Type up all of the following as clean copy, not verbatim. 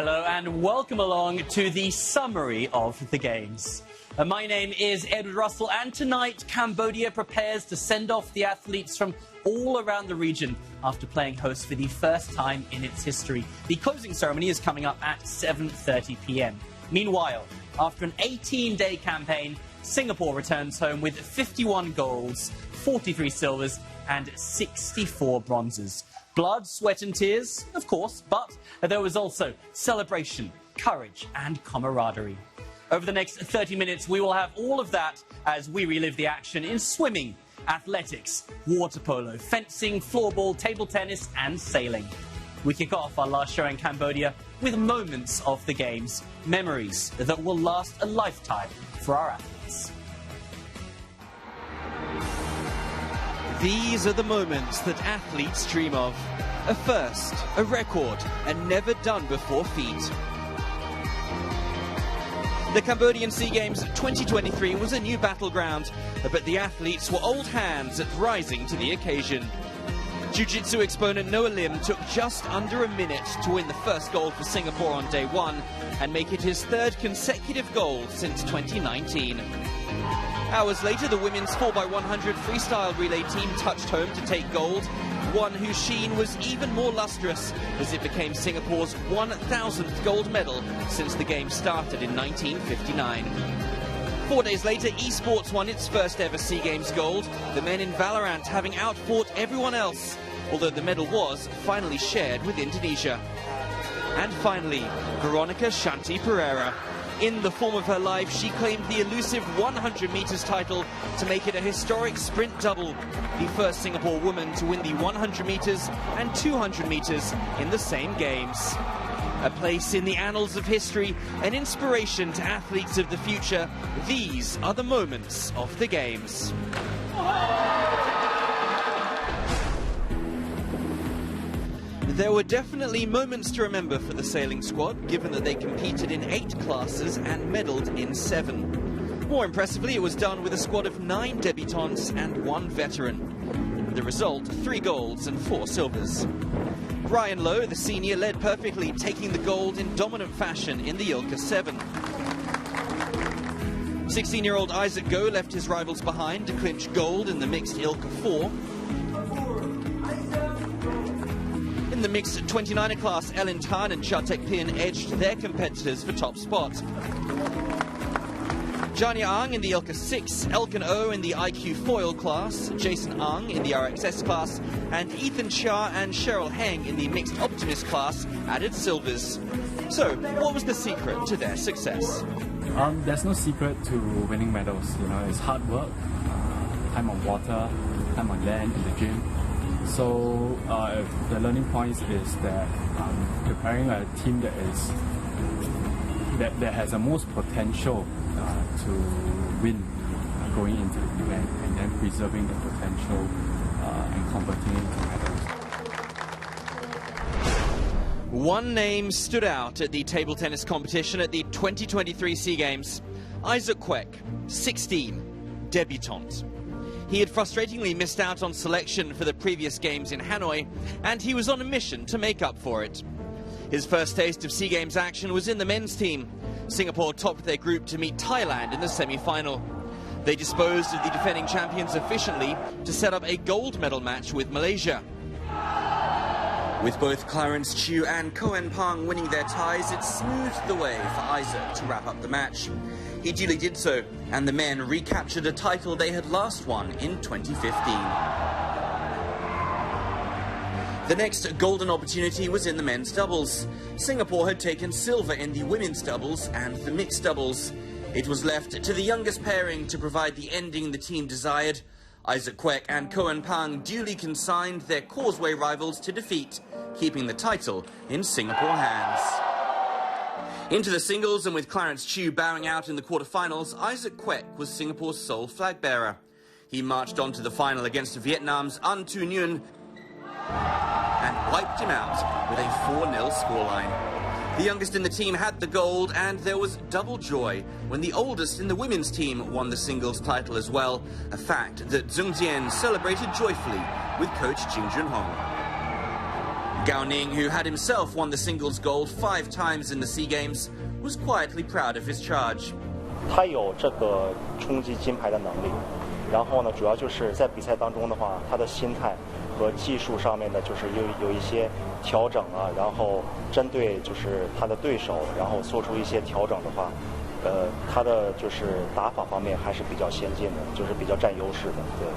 Hello and welcome along to the summary of the Games. My name is Edward Russell, and tonight Cambodia prepares to send off the athletes from all around the region after playing host for the first time in its history. The closing ceremony is coming up at 7:30 p.m. Meanwhile, after an 18-day campaign, Singapore returns home with 51 golds, 43 silvers and 64 bronzes. Blood, sweat and tears, of course, but there was also celebration, courage and camaraderie. Over the next 30 minutes, we will have all of that as we relive the action in swimming, athletics, water polo, fencing, floorball, table tennis and sailing. We kick off our last show in Cambodia with moments of the Games, memories that will last a lifetime for our athletes. These are the moments that athletes dream of. A first, a record, a never-done-before feat. The Cambodian SEA Games 2023 was a new battleground, but the athletes were old hands at rising to the occasion. Jiu-Jitsu exponent Noah Lim took just under a minute to win the first gold for Singapore on day one and make it his third consecutive gold since 2019. Hours later, the women's 4x100 freestyle relay team touched home to take gold, one whose sheen was even more lustrous as it became Singapore's 1,000th gold medal since the Games started in 1959. 4 days later, esports won its first ever SEA Games gold, the men in Valorant having outfought everyone else, although the medal was finally shared with Indonesia. And finally, Veronica Shanti Pereira. In the form of her life, she claimed the elusive 100 metres title to make it a historic sprint double, the first Singapore woman to win the 100 metres and 200 metres in the same Games. A place in the annals of history, an inspiration to athletes of the future. These are the moments of the Games. There were definitely moments to remember for the sailing squad, given that they competed in 8 classes and medalled in 7. More impressively, it was done with a squad of 9 debutantes and 1 veteran. The result, 3 golds and 4 silvers. Brian Lowe, the senior, led perfectly, taking the gold in dominant fashion in the Ilka 7. 16-year-old Isaac Goh left his rivals behind to clinch gold in the mixed Ilka 4. In the mixed 29er class, Ellen Tan and Chatek Pin edged their competitors for top spot. Jania Ang in the Ilka 6, Elkin O in the IQ foil class, Jason Ang in the RXS class, and Ethan Chia and Cheryl Heng in the mixed optimist class added silvers. So, what was the secret to their success? There's no secret to winning medals. You know, it's hard work, time on water, time on land, in the gym. So the learning points is that preparing a team that has the most potential to win going into the event, and then preserving the potential and converting it into medals. One name stood out at the table tennis competition at the 2023 SEA Games. Isaac Kwek, 16, debutant. He had frustratingly missed out on selection for the previous Games in Hanoi, and he was on a mission to make up for it. His first taste of SEA Games action was in the men's team. Singapore topped their group to meet Thailand in the semi-final. They disposed of the defending champions efficiently to set up a gold medal match with Malaysia. With both Clarence Chiu and Koen Pang winning their ties, it smoothed the way for Isaac to wrap up the match. He duly did so, and the men recaptured a title they had last won in 2015. The next golden opportunity was in the men's doubles. Singapore had taken silver in the women's doubles and the mixed doubles. It was left to the youngest pairing to provide the ending the team desired. Isaac Kwek and Koen Pang duly consigned their causeway rivals to defeat, keeping the title in Singapore hands. Into the singles, and with Clarence Chiu bowing out in the quarterfinals, Isaac Kwek was Singapore's sole flag bearer. He marched on to the final against Vietnam's An Tu Nguyen and wiped him out with a 4-0 scoreline. The youngest in the team had the gold, and there was double joy when the oldest in the women's team won the singles title as well, a fact that Zheng Jian celebrated joyfully with coach Jing Junhong. Gao Ning, who had himself won the singles gold 5 times in the SEA Games, was quietly proud of his charge. 他有这个冲击金牌的能力，然后呢，主要就是在比赛当中的话，他的心态和技术上面的，就是有一些调整啊，然后针对就是他的对手，然后做出一些调整的话，他的就是打法方面还是比较先进的，就是比较占优势的，对。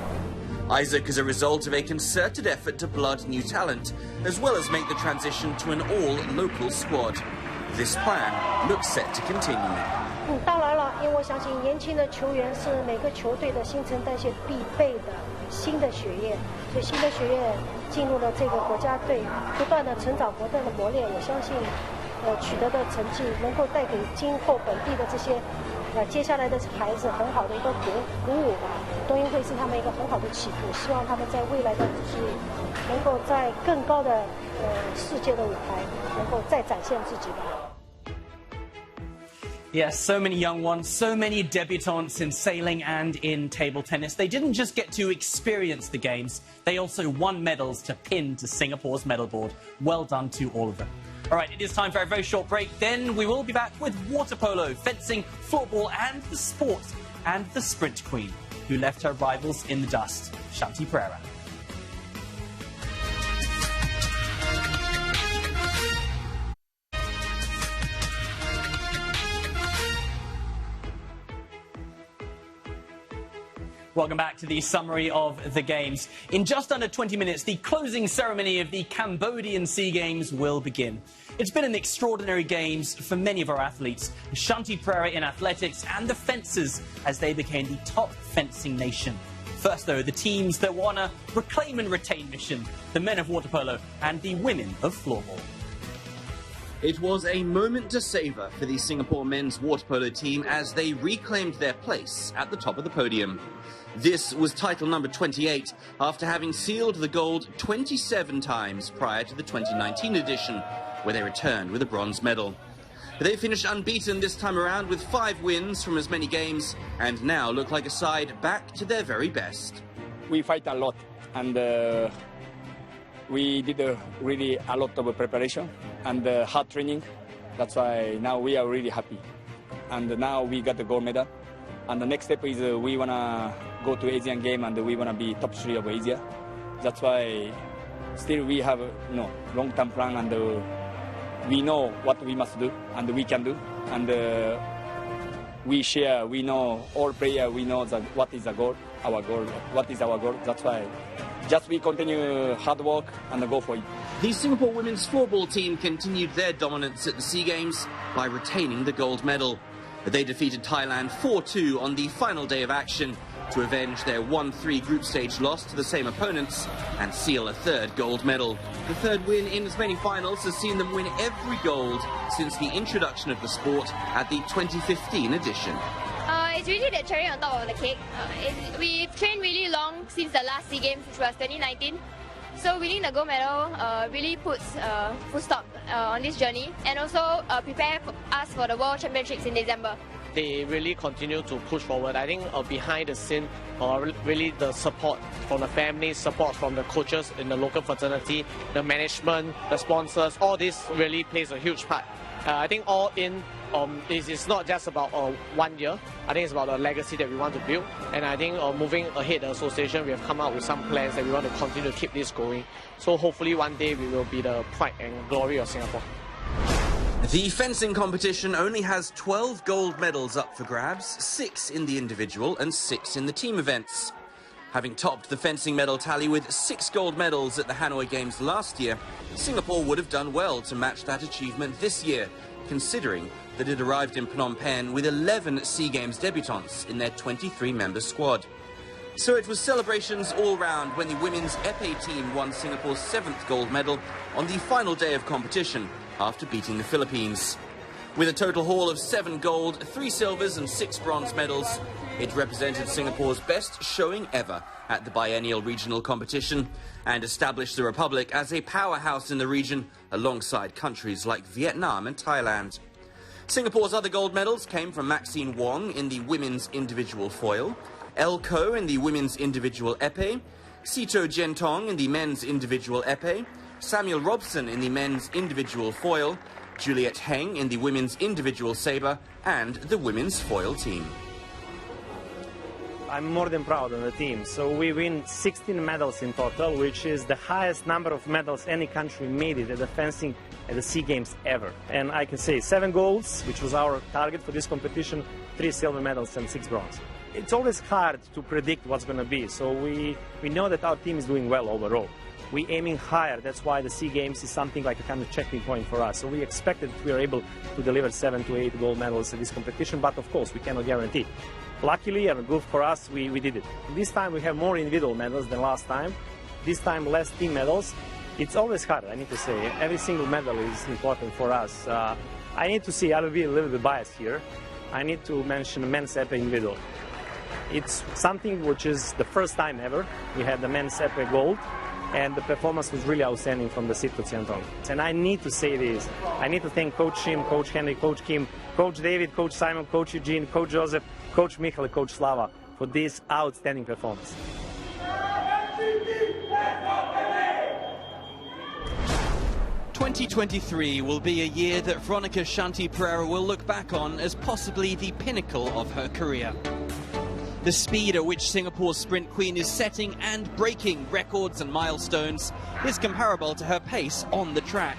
Isaac is a result of a concerted effort to blood new talent, as well as make the transition to an all-local squad. This plan looks set to continue. 当然了，因为我相信年轻的球员是每个球队的新陈代谢必备的新的血液，所以新的血液进入了这个国家队，不断的成长、不断的磨练，我相信，取得的成绩能够带给今后本地的这些。 接下来的孩子很好的一个鼓舞吧，冬运会是他们一个很好的起步，希望他们在未来的日子里能够在更高的世界的舞台能够再展现自己吧。 Yes, so many young ones, so many debutantes in sailing and in table tennis. They didn't just get to experience the games, they also won medals to pin to Singapore's medal board. Well done to all of them. All right, it is time for a very short break. Then we will be back with water polo, fencing, floorball, and the sport, and the sprint queen, who left her rivals in the dust, Shanti Pereira. Welcome back to the summary of the Games. In just under 20 minutes, the closing ceremony of the Cambodian SEA Games will begin. It's been an extraordinary Games for many of our athletes, Shanti Pereira in athletics and the fencers as they became the top fencing nation. First, though, the teams that won a reclaim and retain mission, the men of water polo and the women of floorball. It was a moment to savour for the Singapore men's water polo team as they reclaimed their place at the top of the podium. This was title number 28 after having sealed the gold 27 times prior to the 2019 edition, where they returned with a bronze medal. They finished unbeaten this time around with 5 wins from as many games and now look like a side back to their very best. We fight a lot and we did really a lot of preparation and hard training. That's why now we are really happy. And now we got the gold medal. And the next step is we want to go to Asian game and we want to be top 3 of Asia. That's why still we have long-term plan and we know what we must do and we can do. And we share, we know, all players, we know that what is the goal, our goal, what is our goal. That's why just we continue hard work and go for it. The Singapore women's floorball team continued their dominance at the SEA Games by retaining the gold medal. They defeated Thailand 4-2 on the final day of action to avenge their 1-3 group stage loss to the same opponents and seal a 3rd gold medal. The 3rd win in as many finals has seen them win every gold since the introduction of the sport at the 2015 edition. It's really the cherry on top of the cake. We trained really long since the last SEA Games, which was 2019. So winning the gold medal really puts full stop on this journey and also prepare us for the World Championships in December. They really continue to push forward. I think behind the scene, really the support from the family, support from the coaches in the local fraternity, the management, the sponsors, all this really plays a huge part. I think all in, it's not just about 1 year. I think it's about the legacy that we want to build. And I think moving ahead, the association, we have come up with some plans that we want to continue to keep this going. So hopefully one day we will be the pride and glory of Singapore. The fencing competition only has 12 gold medals up for grabs, 6 in the individual and 6 in the team events. Having topped the fencing medal tally with 6 gold medals at the Hanoi Games last year, Singapore would have done well to match that achievement this year, considering that it arrived in Phnom Penh with 11 SEA Games debutants in their 23-member squad. So it was celebrations all round when the women's épée team won Singapore's 7th gold medal on the final day of competition after beating the Philippines. With a total haul of 7 gold, 3 silvers and 6 bronze medals, it represented Singapore's best showing ever at the biennial regional competition and established the Republic as a powerhouse in the region alongside countries like Vietnam and Thailand. Singapore's other gold medals came from Maxine Wong in the women's individual foil, El Ko in the women's individual épée, Sito Gentong in the men's individual épée, Samuel Robson in the men's individual foil, Juliet Heng in the women's individual sabre, and the women's foil team. I'm more than proud of the team. So we win 16 medals in total, which is the highest number of medals any country made it at the fencing at the SEA Games ever. And I can say 7 golds, which was our target for this competition, 3 silver medals and 6 bronze. It's always hard to predict what's going to be, so we know that our team is doing well overall. We're aiming higher, that's why the SEA Games is something like a kind of checking point for us. So we expected that we are able to deliver 7 to 8 gold medals in this competition, but of course we cannot guarantee. Luckily, and good for us, we did it. This time we have more individual medals than last time. This time less team medals. It's always hard, I need to say. Every single medal is important for us. I need to see, I will be a little bit biased here. I need to mention men's épée individual. It's something which is the first time ever. We had the men's épée gold, and the performance was really outstanding from the Sito Tsiantong. And I need to say this. I need to thank Coach Shim, Coach Henry, Coach Kim, Coach David, Coach Simon, Coach Eugene, Coach Joseph, Coach Michael, Coach Slava for this outstanding performance. 2023 will be a year that Veronica Shanti Pereira will look back on as possibly the pinnacle of her career. The speed at which Singapore's sprint queen is setting and breaking records and milestones is comparable to her pace on the track.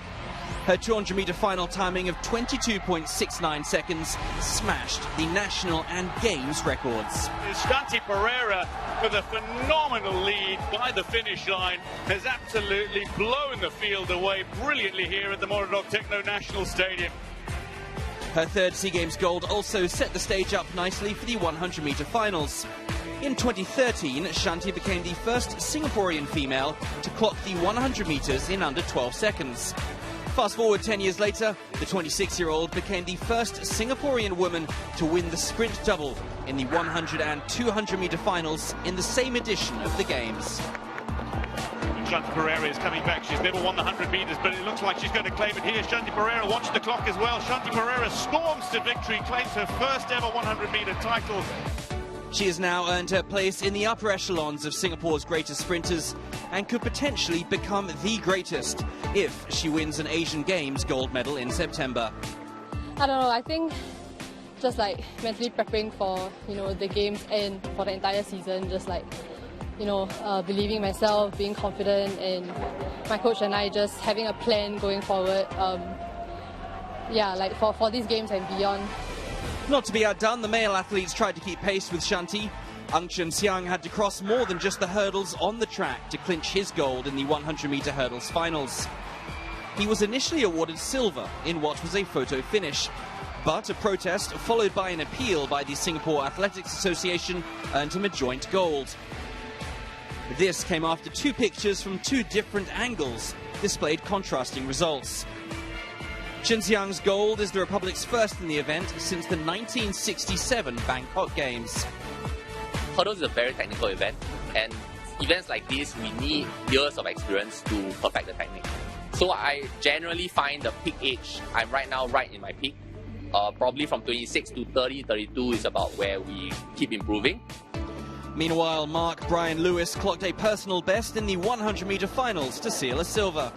Her 200-metre final timing of 22.69 seconds smashed the national and games records. Shanti Pereira, with a phenomenal lead by the finish line, has absolutely blown the field away brilliantly here at the Moradok Techno National Stadium. Her third SEA Games gold also set the stage up nicely for the 100-metre finals. In 2013, Shanti became the first Singaporean female to clock the 100 metres in under 12 seconds. Fast forward 10 years later, the 26-year-old became the first Singaporean woman to win the sprint double in the 100 and 200-metre finals in the same edition of the Games. Shanti Pereira is coming back. She's never won the 100 metres, but it looks like she's going to claim it here. Shanti Pereira, watch the clock as well. Shanti Pereira storms to victory, claims her first ever 100-metre title. She has now earned her place in the upper echelons of Singapore's greatest sprinters and could potentially become the greatest if she wins an Asian Games gold medal in September. I don't know, I think just like mentally preparing for, the games and for the entire season, just like, believing myself, being confident, and my coach and I just having a plan going forward. Like for these games and beyond. Not to be outdone, the male athletes tried to keep pace with Shanti. Ang Chun Siang had to cross more than just the hurdles on the track to clinch his gold in the 100-metre hurdles finals. He was initially awarded silver in what was a photo finish, but a protest followed by an appeal by the Singapore Athletics Association earned him a joint gold. This came after 2 pictures from 2 different angles displayed contrasting results. Chun Siang's gold is the Republic's first in the event since the 1967 Bangkok Games. Hurdles is a very technical event, and events like this, we need years of experience to perfect the technique. So I generally find the peak age, I'm right now right in my peak. Probably from 26 to 30, 32 is about where we keep improving. Meanwhile, Mark Brian Lewis clocked a personal best in the 100-metre finals to seal a silver.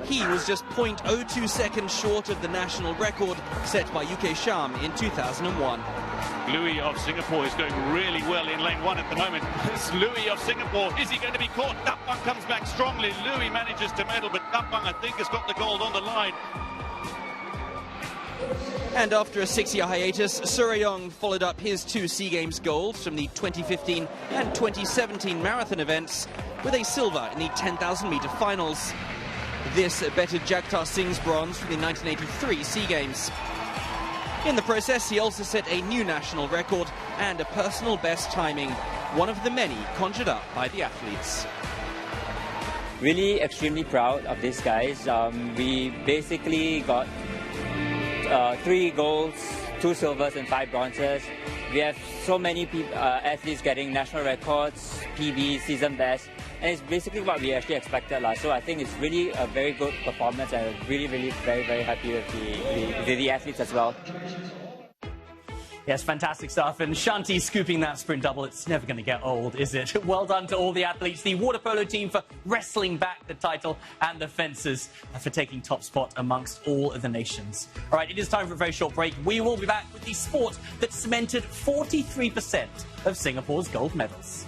He was just 0.02 seconds short of the national record set by UK Sham in 2001. Louis of Singapore is going really well in lane 1 at the moment. It's Louis of Singapore. Is he going to be caught? Tapang comes back strongly. Louis manages to medal, but Tapang, I think, has got the gold on the line. And after a 6-year hiatus, Surayong followed up his 2 SEA Games golds from the 2015 and 2017 marathon events with a silver in the 10,000-metre finals. This bettered Jagtar Singh's bronze from the 1983 SEA Games. In the process, he also set a new national record and a personal best timing, one of the many conjured up by the athletes. Really extremely proud of these guys. We basically got 3 golds, 2 silvers and 5 bronzes. We have so many athletes getting national records, PB, season best, and it's basically what we actually expected. So I think it's really a very good performance, and really, very, very happy with the athletes as well. Yes, fantastic stuff. And Shanti scooping that sprint double, it's never going to get old, is it? Well done to all the athletes, the water polo team for wrestling back the title, and the fencers for taking top spot amongst all of the nations. All right, it is time for a very short break. We will be back with the sport that cemented 43% of Singapore's gold medals.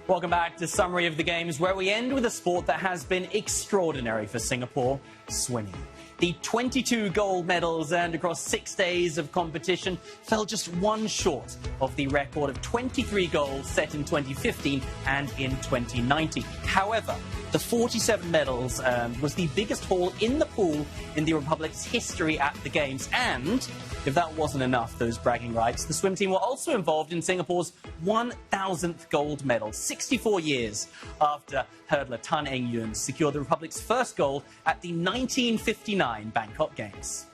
Welcome back to Summary of the Games, where we end with a sport that has been extraordinary for Singapore, swimming. The 22 gold medals earned across 6 days of competition fell just one short of the record of 23 goals set in 2015 and in 2019. However, the 47 medals was the biggest haul in the pool in the Republic's history at the Games. And if that wasn't enough, those bragging rights, the swim team were also involved in Singapore's 1,000th gold medal, 64 years after hurdler Tan Eng Yuen secured the Republic's first gold at the 1959 Bangkok Games.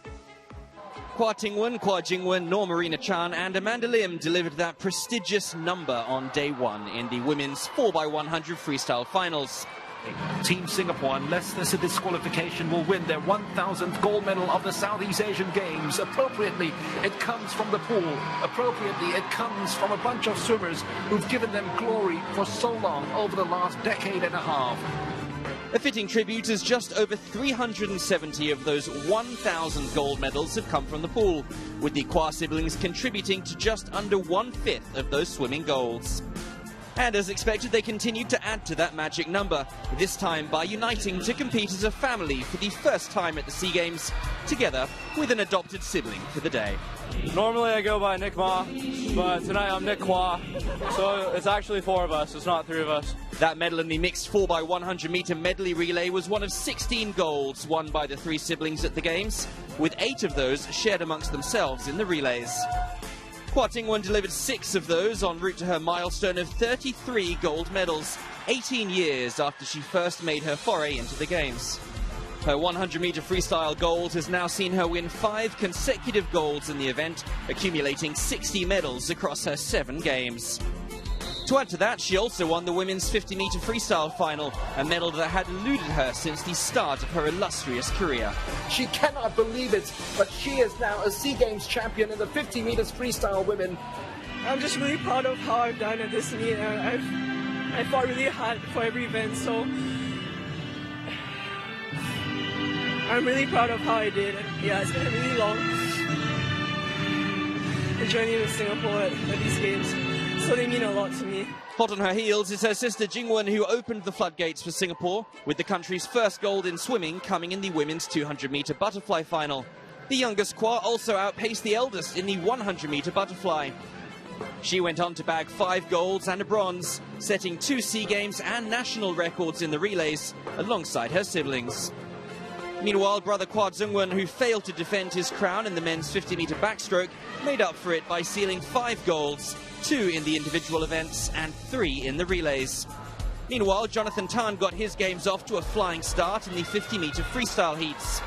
Kwa Tingwen, Kwa Jingwen, Nor Marina Chan and Amanda Lim delivered that prestigious number on day one in the women's 4x100 freestyle finals. Team Singapore, unless there's a disqualification, will win their 1,000th gold medal of the Southeast Asian Games. Appropriately, it comes from the pool. Appropriately, it comes from a bunch of swimmers who've given them glory for so long over the last decade and a half. A fitting tribute as just over 370 of those 1,000 gold medals have come from the pool, with the Kwa siblings contributing to just under 1/5 of those swimming golds. And as expected, they continued to add to that magic number, this time by uniting to compete as a family for the first time at the SEA Games, together with an adopted sibling for the day. Normally I go by Nick Ma, but tonight I'm Nick Kwa, so it's actually 4 of us, it's not 3 of us. That medal in the mixed 4x100 metre medley relay was one of 16 golds won by the 3 siblings at the Games, with 8 of those shared amongst themselves in the relays. Kwa Tingwen delivered 6 of those en route to her milestone of 33 gold medals, 18 years after she first made her foray into the Games. Her 100-metre freestyle gold has now seen her win 5 consecutive golds in the event, accumulating 60 medals across her 7 games. To add to that, she also won the women's 50-metre freestyle final, a medal that had eluded her since the start of her illustrious career. She cannot believe it, but she is now a SEA Games champion in the 50 meters freestyle women. I'm just really proud of how I've done at this meet. I fought really hard for every event, so I'm really proud of how I did. Yeah, it's been a really long journey to Singapore at these games. So they mean a lot to me. Hot on her heels is her sister Jingwen, who opened the floodgates for Singapore, with the country's first gold in swimming coming in the women's 200-metre butterfly final. The youngest Kwa also outpaced the eldest in the 100-metre butterfly. She went on to bag 5 golds and a bronze, setting 2 SEA Games and national records in the relays, alongside her siblings. Meanwhile, brother Kwa Zungwen, who failed to defend his crown in the men's 50-metre backstroke, made up for it by sealing 5 golds, 2 in the individual events and 3 in the relays. Meanwhile, Jonathan Tan got his games off to a flying start in the 50-metre freestyle heats.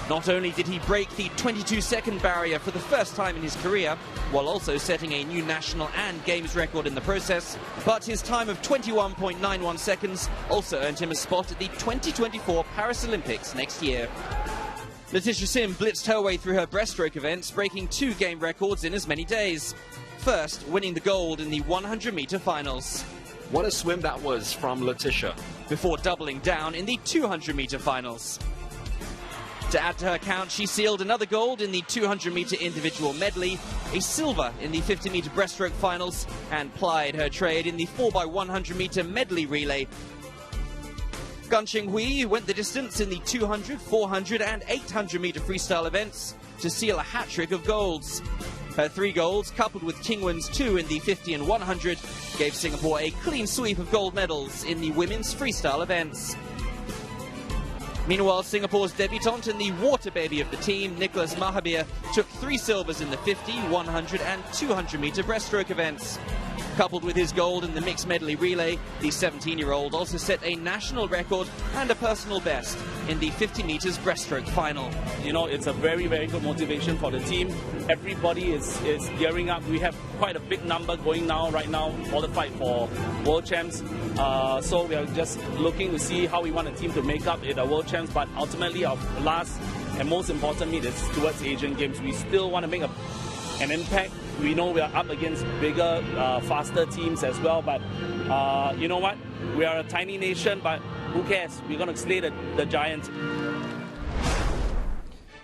Not only did he break the 22-second barrier for the first time in his career, while also setting a new national and games record in the process, but his time of 21.91 seconds also earned him a spot at the 2024 Paris Olympics next year. Letitia Sim blitzed her way through her breaststroke events, breaking 2 game records in as many days. First, winning the gold in the 100-metre finals. What a swim that was from Letitia. Before doubling down in the 200-metre finals. To add to her count, she sealed another gold in the 200-metre individual medley, a silver in the 50-metre breaststroke finals, and plied her trade in the 4x100-metre medley relay. Gan Chenghui went the distance in the 200, 400 and 800-metre freestyle events to seal a hat-trick of golds. Her 3 golds, coupled with Tingwen's 2 in the 50 and 100, gave Singapore a clean sweep of gold medals in the women's freestyle events. Meanwhile, Singapore's debutante and the water baby of the team, Nicholas Mahabir, took 3 silvers in the 50, 100 and 200-metre breaststroke events. Coupled with his gold in the mixed medley relay, the 17-year-old also set a national record and a personal best in the 50 metres breaststroke final. You know, it's a very, very good motivation for the team. Everybody is gearing up. We have quite a big number going now, right now, for the fight for world champs. So we are just looking to see how we want the team to make up in the world champs. But ultimately, our last and most important meet is towards Asian Games. We still want to make an impact. We know we are up against bigger, faster teams as well. But you know what? We are a tiny nation, but who cares? We're going to slay the giants.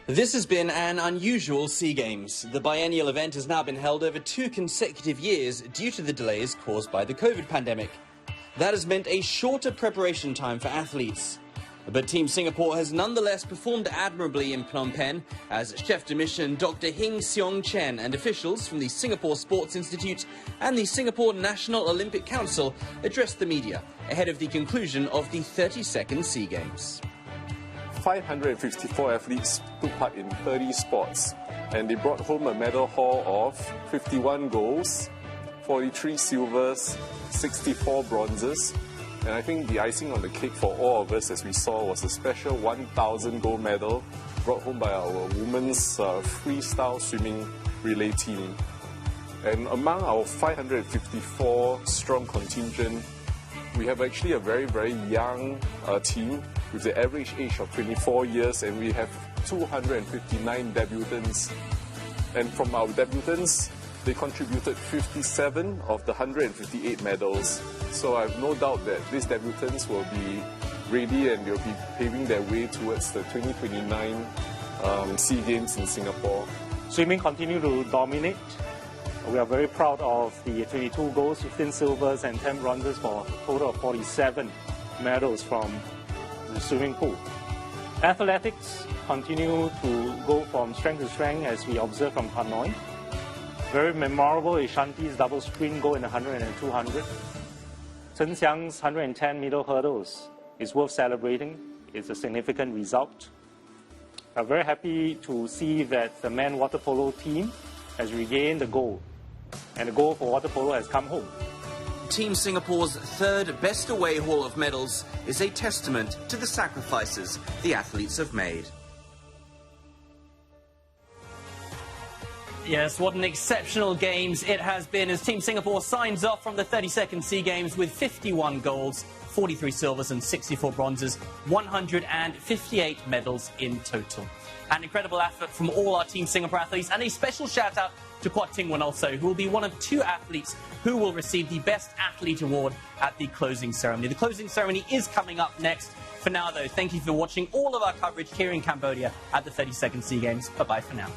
This has been an unusual SEA Games. The biennial event has now been held over 2 consecutive years due to the delays caused by the COVID pandemic. That has meant a shorter preparation time for athletes. But Team Singapore has nonetheless performed admirably in Phnom Penh as Chef de Mission Dr. Hing Seong Chen and officials from the Singapore Sports Institute and the Singapore National Olympic Council addressed the media ahead of the conclusion of the 32nd SEA Games. 554 athletes took part in 30 sports, and they brought home a medal haul of 51 golds, 43 silvers, 64 bronzes. And I think the icing on the cake for all of us, as we saw, was a special 1,000 gold medal brought home by our women's freestyle swimming relay team. And among our 554 strong contingent, we have actually a very, very young team with the average age of 24 years, and we have 259 debutants. And from our debutants, they contributed 57 of the 158 medals. So I have no doubt that these debutants will be ready and they'll be paving their way towards the 2029 SEA Games in Singapore. Swimming continue to dominate. We are very proud of the 22 golds, 15 silvers and 10 bronzes for a total of 47 medals from the swimming pool. Athletics continue to go from strength to strength as we observe from Hanoi. Very memorable is Shanti's double sprint goal in the 100 and 200. Chen Xiang's 110 middle hurdles is worth celebrating. It's a significant result. I'm very happy to see that the men water polo team has regained the gold, and the gold for water polo has come home. Team Singapore's 3rd best away haul of medals is a testament to the sacrifices the athletes have made. Yes, what an exceptional Games it has been as Team Singapore signs off from the 32nd SEA Games with 51 golds, 43 silvers and 64 bronzes, 158 medals in total. An incredible effort from all our Team Singapore athletes, and a special shout out to Kwat Ting Wan also, who will be one of 2 athletes who will receive the Best Athlete Award at the closing ceremony. The closing ceremony is coming up next. For now though, thank you for watching all of our coverage here in Cambodia at the 32nd SEA Games. Bye-bye for now.